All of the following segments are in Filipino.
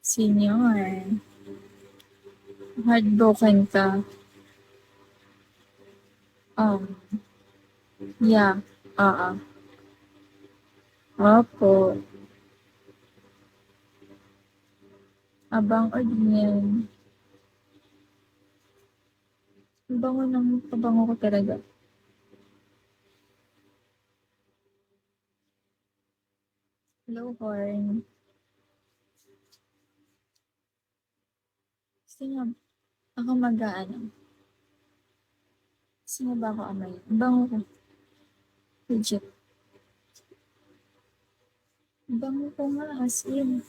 Senior. Heartbroken ka. Um, yeah. Oo. Opo. Abang o din yan. Ang bango ng pabango ko talaga. Hello, Horn. Gusto niyo ako mag-aano? Gusto niyo ba ako amay? Ang bango ko. Legit. Ang bango ko nga as in.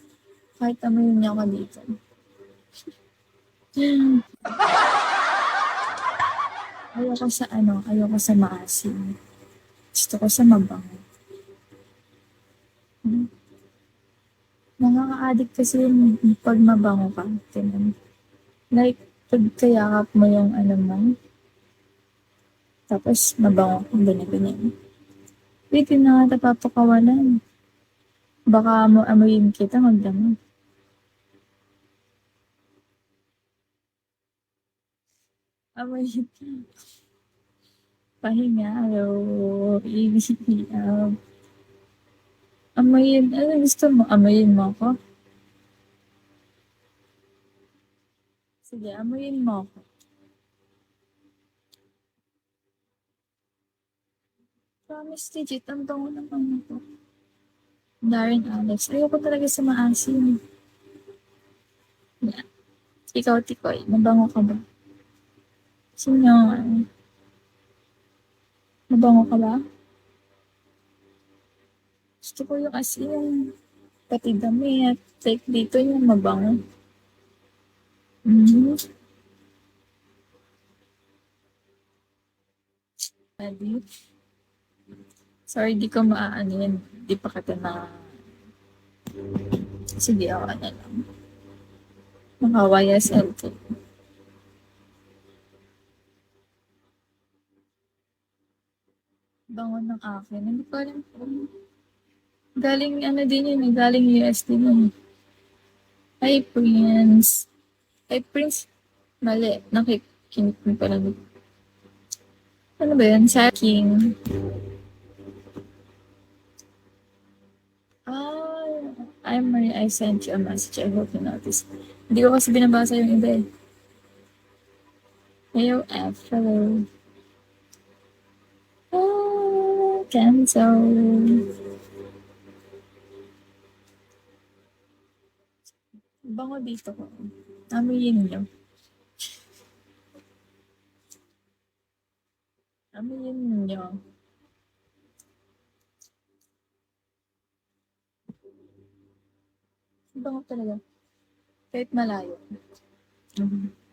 Kahit amoy niya ako dito. Ayoko sa ano, ayoko sa maasim. Gusto ko sa mabango. Hmm. Nakaka-addict kasi yung pag mabango ka. Ganun. Like, pag kayakap mo yung ano mo, tapos mabango kang ganyan-ganyan. Wait, yun na nga napapakawalan. Baka mo amuyin kita magdamo. Amuyin. Pahinga. Hello. EBCPM. Amuyin. Ano gusto mo? Amuyin mo ako? Sige, amuyin mo ako. Promise, legit. Ang bango ng ano ko. Darren Alex. Ayoko talaga sa maasim. Yeah. Ikaw, Tikoy. Mabango ka ba? Sino? Mabango ka ba? Gusto ko yung as in, pati damit. Like dito yung mabango. Mhm. Adi. Sorry, di ko maaano yan. Di pa kita na... Sige, ako na lang. Makawaya cellphone. Bango ng akin. Hindi ko alam kung... Galing ano din yun eh. Galing US din yun eh. Hi, Prince. Hi, Prince. Mali. Nakikinig mo pala. Ano ba yun? Sa King. Ah, I'm Marie. I sent you a message. I hope you noticed. Hindi ko kasi binabasa yung iba eh. Hello, F. Hello. Ah, cancel. Bango dito ko. Amuyin nyo. Amuyin nyo. Bango talaga. Kahit malayo. Mhm.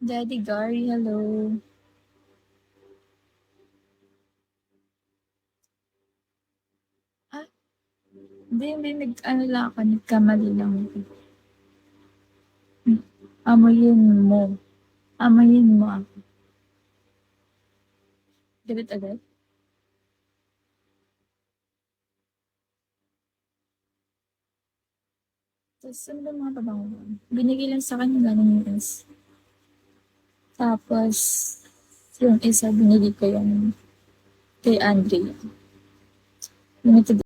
Daddy Gary, hello. Ah, hindi, ano lang ako, nagkamali lang ako. Amuyin mo. Amuyin mo ako. Galit agad? Tapos, ano ba mga pabango ko? Binigay lang sa kanya galing US. Tapos, yung isa, binigay ko yung kay Andre. Limited